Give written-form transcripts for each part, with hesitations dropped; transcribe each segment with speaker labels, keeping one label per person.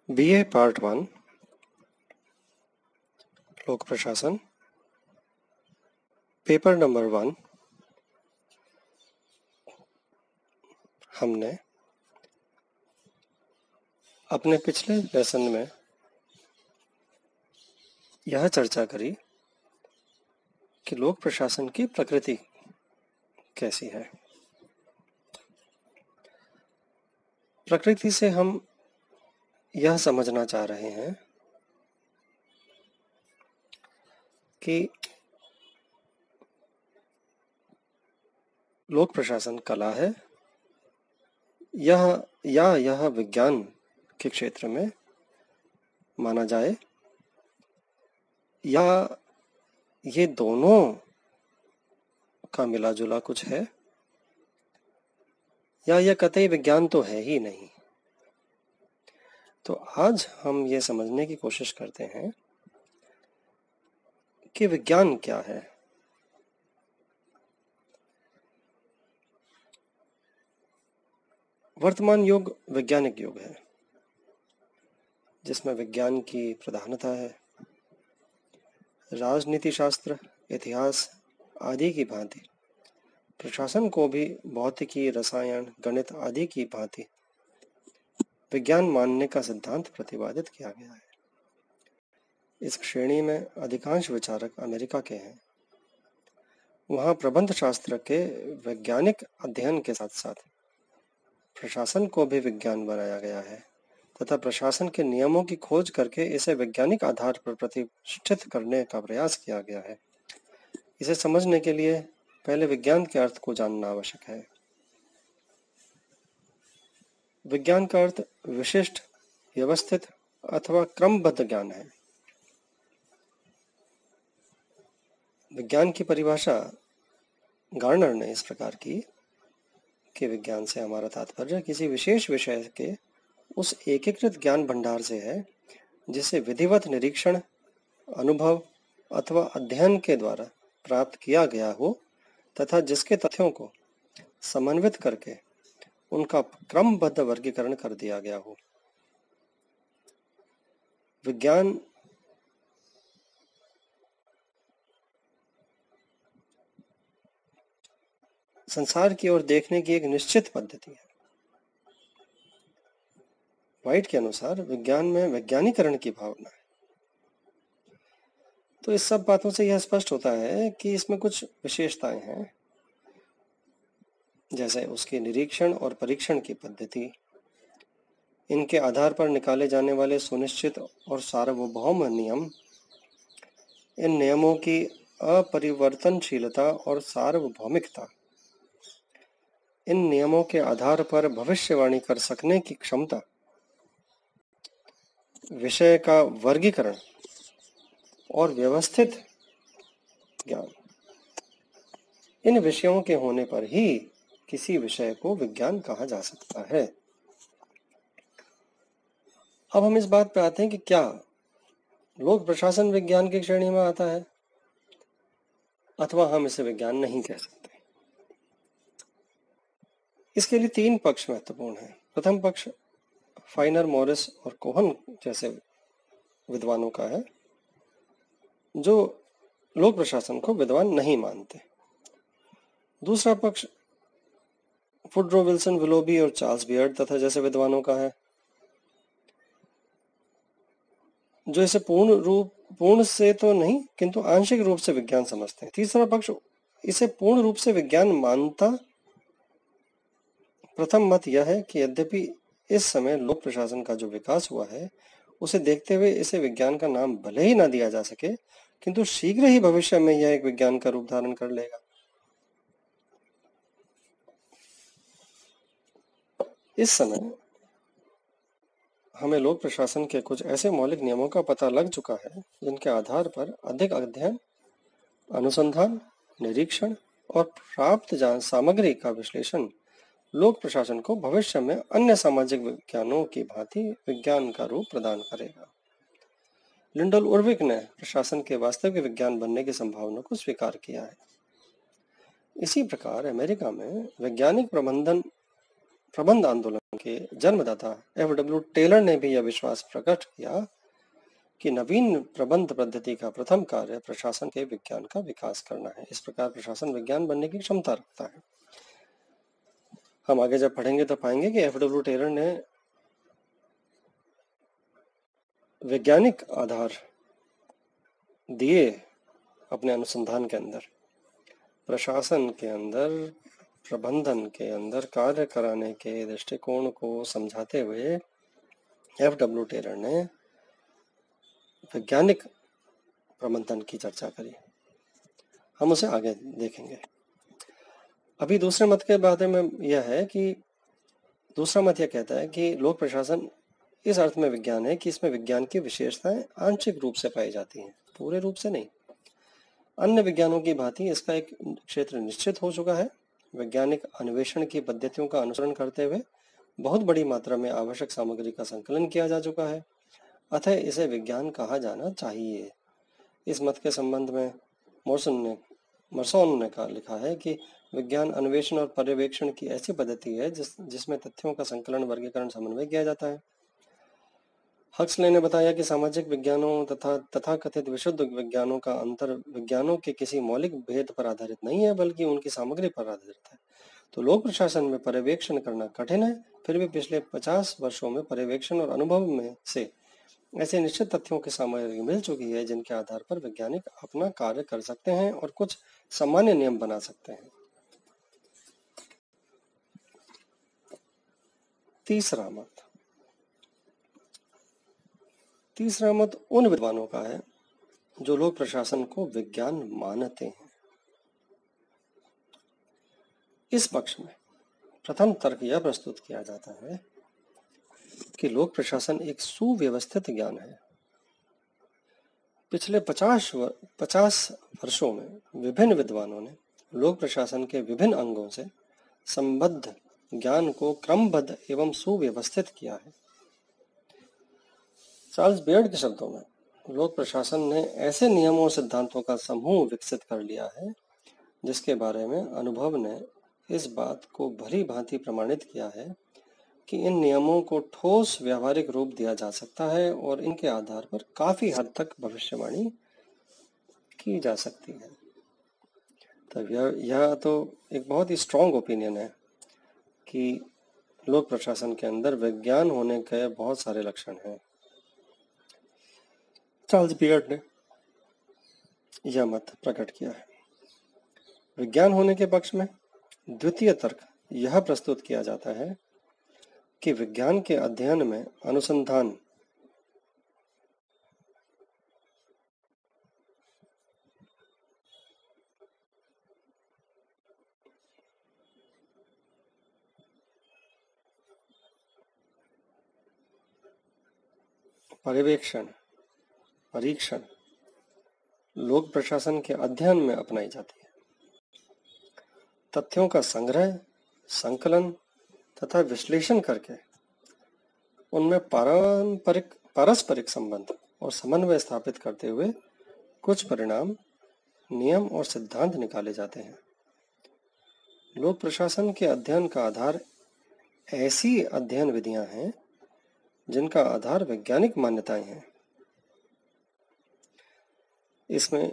Speaker 1: BA part 1 लोक प्रशासन paper number 1। हमने अपने पिछले लेसन में यह चर्चा करी कि लोक प्रशासन की प्रकृति कैसी है। प्रकृति से हम यह समझना चाह रहे हैं कि लोक प्रशासन कला है यह विज्ञान के क्षेत्र में माना जाए, या ये दोनों का मिला जुला कुछ है, या यह कतई विज्ञान तो है ही नहीं। तो आज हम ये समझने की कोशिश करते हैं कि विज्ञान क्या है। वर्तमान युग वैज्ञानिक युग है, जिसमें विज्ञान की प्रधानता है। राजनीति शास्त्र, इतिहास आदि की भांति प्रशासन को भी भौतिकी, रसायन, गणित आदि की भांति विज्ञान मानने का सिद्धांत प्रतिपादित किया गया है। इस श्रेणी में अधिकांश विचारक अमेरिका के हैं। वहाँ प्रबंध शास्त्र के वैज्ञानिक अध्ययन के साथ साथ प्रशासन को भी विज्ञान बनाया गया है तथा प्रशासन के नियमों की खोज करके इसे वैज्ञानिक आधार पर प्रतिष्ठित करने का प्रयास किया गया है। इसे समझने के लिए पहले विज्ञान के अर्थ को जानना आवश्यक है। विज्ञान का अर्थ विशिष्ट, व्यवस्थित अथवा क्रमबद्ध ज्ञान है। विज्ञान की परिभाषा गार्नर ने इस प्रकार की कि विज्ञान से हमारा तात्पर्य किसी विशेष विषय के उस एकीकृत ज्ञान भंडार से है जिसे विधिवत निरीक्षण, अनुभव अथवा अध्ययन के द्वारा प्राप्त किया गया हो तथा जिसके तथ्यों को समन्वित करके उनका क्रमबद्ध वर्गीकरण कर दिया गया हो। विज्ञान संसार की ओर देखने की एक निश्चित पद्धति है। व्हाइट के अनुसार विज्ञान में वैज्ञानिकरण की भावना है। तो इस सब बातों से यह स्पष्ट होता है कि इसमें कुछ विशेषताएं हैं, जैसे उसके निरीक्षण और परीक्षण की पद्धति, इनके आधार पर निकाले जाने वाले सुनिश्चित और सार्वभौम नियम, इन नियमों की अपरिवर्तनशीलता और सार्वभौमिकता, इन नियमों के आधार पर भविष्यवाणी कर सकने की क्षमता, विषय का वर्गीकरण और व्यवस्थित ज्ञान। इन विषयों के होने पर ही किसी विषय को विज्ञान कहा जा सकता है। अब हम इस बात पे आते हैं कि क्या लोक प्रशासन विज्ञान की श्रेणी में आता है अथवा हम इसे विज्ञान नहीं कह सकते। इसके लिए 3 पक्ष महत्वपूर्ण हैं। प्रथम पक्ष फाइनर, मॉरिस और कोहन जैसे विद्वानों का है, जो लोक प्रशासन को विद्वान नहीं मानते। दूसरा पक्ष वुडरो विल्सन, विलोबी और चार्ल्स बियर्ड तथा जैसे विद्वानों का है, जो इसे पूर्ण से तो नहीं किंतु आंशिक रूप से विज्ञान समझते हैं। तीसरा पक्ष इसे पूर्ण रूप से विज्ञान मानता। प्रथम मत यह है कि यद्यपि इस समय लोक प्रशासन का जो विकास हुआ है उसे देखते हुए इसे विज्ञान का नाम भले ही ना दिया जा सके, किंतु शीघ्र ही भविष्य में यह एक विज्ञान का रूप धारण कर लेगा। इस समय हमें लोक प्रशासन के कुछ ऐसे मौलिक नियमों का पता लग चुका है जिनके आधार पर अधिक अध्ययन, अनुसंधान, निरीक्षण और प्राप्त सामग्री का विश्लेषण लोक प्रशासन को भविष्य में अन्य सामाजिक विज्ञानों की भांति विज्ञान का रूप प्रदान करेगा। लिंडल उर्विक ने प्रशासन के वास्तविक विज्ञान बनने की संभावना को स्वीकार किया है। इसी प्रकार अमेरिका में वैज्ञानिक प्रबंधन प्रबंध आंदोलन के जन्मदाता F.W. टेलर ने भी यह विश्वास प्रकट किया कि नवीन प्रबंध पद्धति का प्रथम कार्य प्रशासन के विज्ञान का विकास करना है। इस प्रकार प्रशासन विज्ञान बनने की क्षमता रखता है। हम आगे जब पढ़ेंगे तो पाएंगे कि F.W. टेलर ने वैज्ञानिक आधार दिए अपने अनुसंधान के अंदर, प्रशासन के अंदर, प्रबंधन के अंदर कार्य कराने के दृष्टिकोण को समझाते हुए F.W. टेलर ने वैज्ञानिक प्रबंधन की चर्चा करी। हम उसे आगे देखेंगे। अभी दूसरे मत के बारे में यह है कि दूसरा मत यह कहता है कि लोक प्रशासन इस अर्थ में विज्ञान है कि इसमें विज्ञान की विशेषताएं आंशिक रूप से पाई जाती हैं, पूरे रूप से नहीं। अन्य विज्ञानों की भांति इसका एक क्षेत्र निश्चित हो चुका है। वैज्ञानिक अन्वेषण की पद्धतियों का अनुसरण करते हुए बहुत बड़ी मात्रा में आवश्यक सामग्री का संकलन किया जा चुका है, अतः इसे विज्ञान कहा जाना चाहिए। इस मत के संबंध में मर्सॉन ने लिखा है कि विज्ञान अन्वेषण और पर्यवेक्षण की ऐसी पद्धति है जिसमें तथ्यों का संकलन, वर्गीकरण, समन्वय किया जाता है। हक्सले ने बताया कि सामाजिक विज्ञानों तथा तथाकथित विशुद्ध विज्ञानों का अंतर विज्ञानों के किसी मौलिक भेद पर आधारित नहीं है, बल्कि उनकी सामग्री पर आधारित है। तो लोक प्रशासन में पर्यवेक्षण करना कठिन है, फिर भी पिछले 50 वर्षों में पर्यवेक्षण और अनुभव में से ऐसे निश्चित तथ्यों की सामग्री मिल चुकी है जिनके आधार पर वैज्ञानिक अपना कार्य कर सकते हैं और कुछ सामान्य नियम बना सकते हैं। तीसरा मत उन विद्वानों का है जो लोक प्रशासन को विज्ञान मानते हैं। इस पक्ष में प्रथम तर्क यह प्रस्तुत किया जाता है कि लोक प्रशासन एक सुव्यवस्थित ज्ञान है। पिछले 50 वर्षों में विभिन्न विद्वानों ने लोक प्रशासन के विभिन्न अंगों से संबद्ध ज्ञान को क्रमबद्ध एवं सुव्यवस्थित किया है। चार्ल्स बेयर्ड के शब्दों में लोक प्रशासन ने ऐसे नियमों और सिद्धांतों का समूह विकसित कर लिया है जिसके बारे में अनुभव ने इस बात को भली भांति प्रमाणित किया है कि इन नियमों को ठोस व्यावहारिक रूप दिया जा सकता है और इनके आधार पर काफी हद तक भविष्यवाणी की जा सकती है। तो यह तो एक बहुत ही स्ट्रॉन्ग ओपिनियन है कि लोक प्रशासन के अंदर विज्ञान होने के बहुत सारे लक्षण हैं। चार्ल्स बियर्ड ने यह मत प्रकट किया है। विज्ञान होने के पक्ष में द्वितीय तर्क यह प्रस्तुत किया जाता है कि विज्ञान के अध्ययन में अनुसंधान, पर्यवेक्षण, परीक्षण लोक प्रशासन के अध्ययन में अपनाई जाती है। तथ्यों का संग्रह, संकलन तथा विश्लेषण करके उनमें पारस्परिक संबंध और समन्वय स्थापित करते हुए कुछ परिणाम, नियम और सिद्धांत निकाले जाते हैं। लोक प्रशासन के अध्ययन का आधार ऐसी अध्ययन विधियां हैं जिनका आधार वैज्ञानिक मान्यताएं हैं। इसमें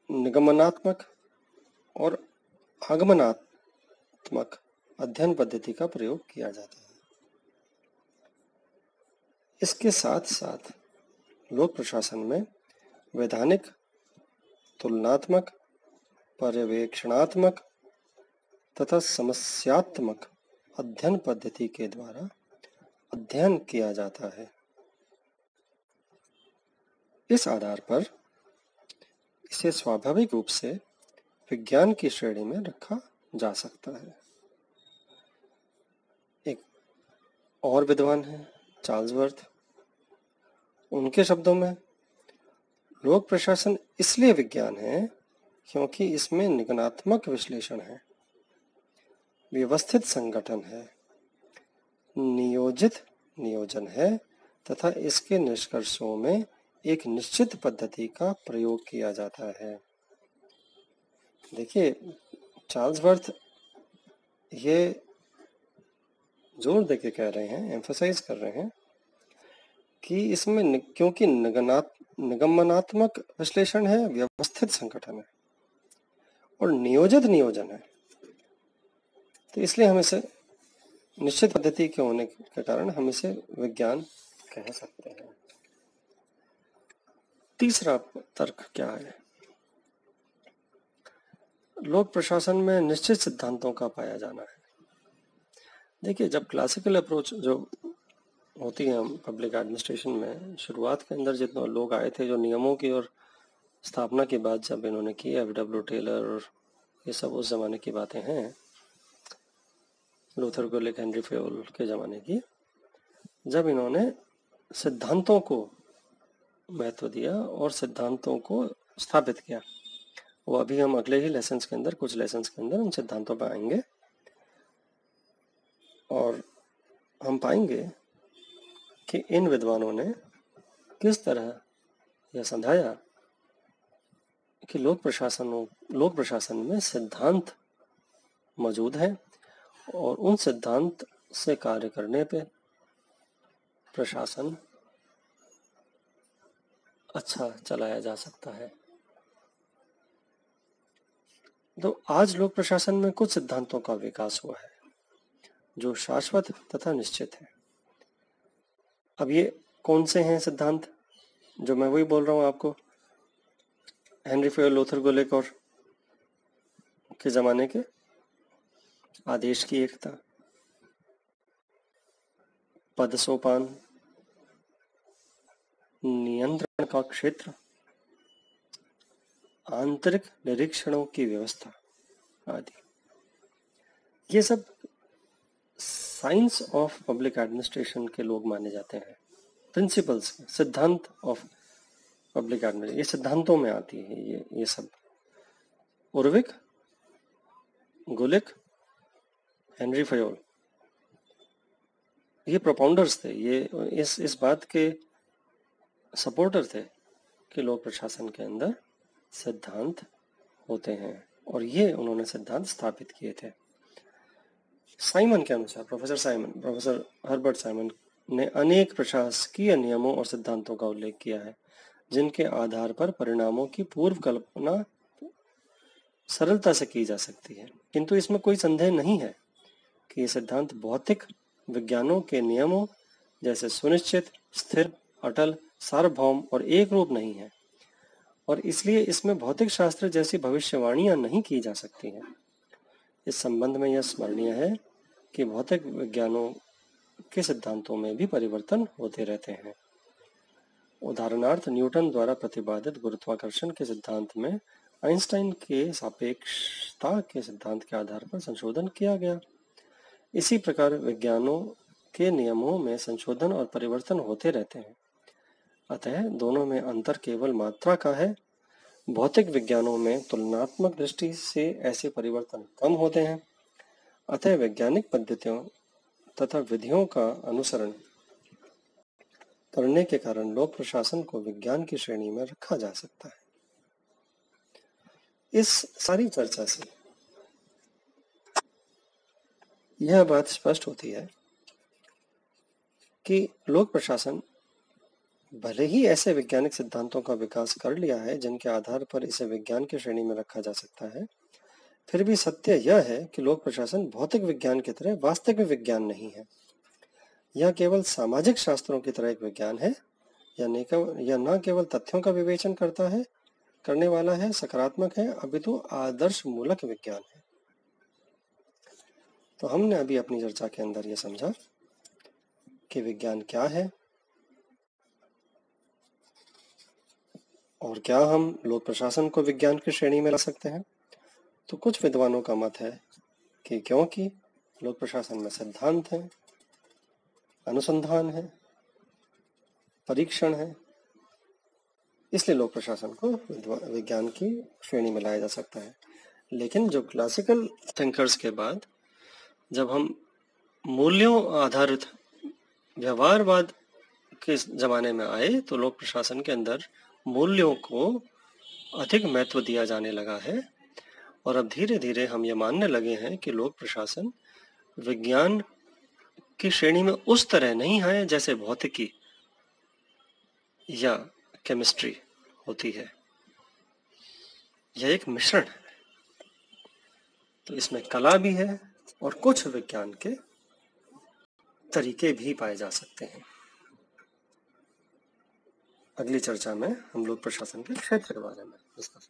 Speaker 1: निगमनात्मक और आगमनात्मक अध्ययन पद्धति का प्रयोग किया जाता है। इसके साथ साथ लोक प्रशासन में वैधानिक, तुलनात्मक, पर्यवेक्षणात्मक तथा समस्यात्मक अध्ययन पद्धति के द्वारा अध्ययन किया जाता है। इस आधार पर इसे स्वाभाविक रूप से विज्ञान की श्रेणी में रखा जा सकता है। एक और विद्वान है चार्ल्स वर्थ। उनके शब्दों में लोक प्रशासन इसलिए विज्ञान है क्योंकि इसमें निगमनात्मक विश्लेषण है, व्यवस्थित संगठन है, नियोजित नियोजन है तथा इसके निष्कर्षों में एक निश्चित पद्धति का प्रयोग किया जाता है। देखिए, चार्ल्स वर्थ ये जोर देके कह रहे हैं, एम्फसाइज कर रहे हैं कि इसमें क्योंकि निगमनात्मक विश्लेषण है, व्यवस्थित संगठन है और नियोजित नियोजन है, तो इसलिए हम इसे निश्चित पद्धति के होने के कारण हम इसे विज्ञान कह सकते हैं। तीसरा तर्क क्या है? लोक प्रशासन में निश्चित सिद्धांतों का पाया जाना है। देखिए, जब क्लासिकल अप्रोच जो होती है पब्लिक एडमिनिस्ट्रेशन में, शुरुआत के अंदर जितने लोग आए थे जो नियमों की और स्थापना की बात जब इन्होंने की, एफ.डब्ल्यू. टेलर और ये सब उस ज़माने की बातें हैं, लूथर गुलिक, हेनरी फेयोल के ज़माने की, जब इन्होंने सिद्धांतों को महत्व दिया और सिद्धांतों को स्थापित किया। वो अभी हम अगले ही लेसन्स के अंदर, कुछ लेसन्स के अंदर उन सिद्धांतों पर आएंगे और हम पाएंगे कि इन विद्वानों ने किस तरह यह समझाया कि लोक प्रशासन में सिद्धांत मौजूद हैं और उन सिद्धांत से कार्य करने पे प्रशासन अच्छा चलाया जा सकता है। तो आज लोक प्रशासन में कुछ सिद्धांतों का विकास हुआ है जो शाश्वत तथा निश्चित है। अब ये कौन से हैं सिद्धांत? जो मैं वही बोल रहा हूँ आपको, हेनरी फेयोल, लूथर गुलिक और के ज़माने के, आदेश की एकता, पद सोपान, नियंत्रण का क्षेत्र, आंतरिक निरीक्षणों की व्यवस्था आदि। ये सब साइंस ऑफ पब्लिक एडमिनिस्ट्रेशन के लोग माने जाते हैं, प्रिंसिपल्स, सिद्धांत ऑफ पब्लिक एडमिनिस्ट्रेशन, ये सिद्धांतों में आती है ये सब। उर्विक, गुलिक, हेनरी फेयोल, ये प्रोपाउंडर्स थे, ये इस बात के सपोर्टर थे कि लोक प्रशासन के अंदर सिद्धांत होते हैं और ये उन्होंने सिद्धांत स्थापित किए थे। साइमन के अनुसार, प्रोफेसर हर्बर्ट साइमन ने अनेक प्रशासकीय नियमों और सिद्धांतों का उल्लेख किया है जिनके आधार पर परिणामों की पूर्व कल्पना सरलता से की जा सकती है, किंतु इसमें कोई संदेह नहीं है कि ये सिद्धांत भौतिक विज्ञानों के नियमों जैसे सुनिश्चित, स्थिर, अटल, सार्वभौम और एक रूप नहीं है और इसलिए इसमें भौतिक शास्त्र जैसी भविष्यवाणियां नहीं की जा सकती हैं। इस संबंध में यह स्मरणीय है कि भौतिक विज्ञानों के सिद्धांतों में भी परिवर्तन होते रहते हैं। उदाहरणार्थ, न्यूटन द्वारा प्रतिपादित गुरुत्वाकर्षण के सिद्धांत में आइंस्टाइन के सापेक्षता के सिद्धांत के आधार पर संशोधन किया गया। इसी प्रकार विज्ञानों के नियमों में संशोधन और परिवर्तन होते रहते हैं, अतः दोनों में अंतर केवल मात्रा का है। भौतिक विज्ञानों में तुलनात्मक दृष्टि से ऐसे परिवर्तन कम होते हैं, अतः वैज्ञानिक पद्धतियों तथा विधियों का अनुसरण करने के कारण लोक प्रशासन को विज्ञान की श्रेणी में रखा जा सकता है। इस सारी चर्चा से यह बात स्पष्ट होती है कि लोक प्रशासन भले ही ऐसे वैज्ञानिक सिद्धांतों का विकास कर लिया है जिनके आधार पर इसे विज्ञान की श्रेणी में रखा जा सकता है, फिर भी सत्य यह है कि लोक प्रशासन भौतिक विज्ञान की तरह वास्तविक विज्ञान नहीं है। यह केवल सामाजिक शास्त्रों की तरह एक विज्ञान है। यह न केवल तथ्यों का विवेचन करने वाला है, सकारात्मक है, अपितु आदर्श मूलक विज्ञान है। तो हमने अभी अपनी चर्चा के अंदर यह समझा कि विज्ञान क्या है और क्या हम लोक प्रशासन को विज्ञान की श्रेणी में ला सकते हैं। तो कुछ विद्वानों का मत है कि क्योंकि लोक प्रशासन में सिद्धांत है, अनुसंधान है, परीक्षण है, इसलिए लोक प्रशासन को विज्ञान की श्रेणी में लाया जा सकता है। लेकिन जो क्लासिकल थिंकर्स के बाद जब हम मूल्यों आधारित व्यवहारवाद के जमाने में आए तो लोक प्रशासन के अंदर मूल्यों को अधिक महत्व दिया जाने लगा है और अब धीरे धीरे हम ये मानने लगे हैं कि लोक प्रशासन विज्ञान की श्रेणी में उस तरह नहीं आए जैसे भौतिकी या केमिस्ट्री होती है। यह एक मिश्रण है, तो इसमें कला भी है और कुछ विज्ञान के तरीके भी पाए जा सकते हैं। अगली चर्चा में हम लोग प्रशासन के क्षेत्र के बारे में डिस्कस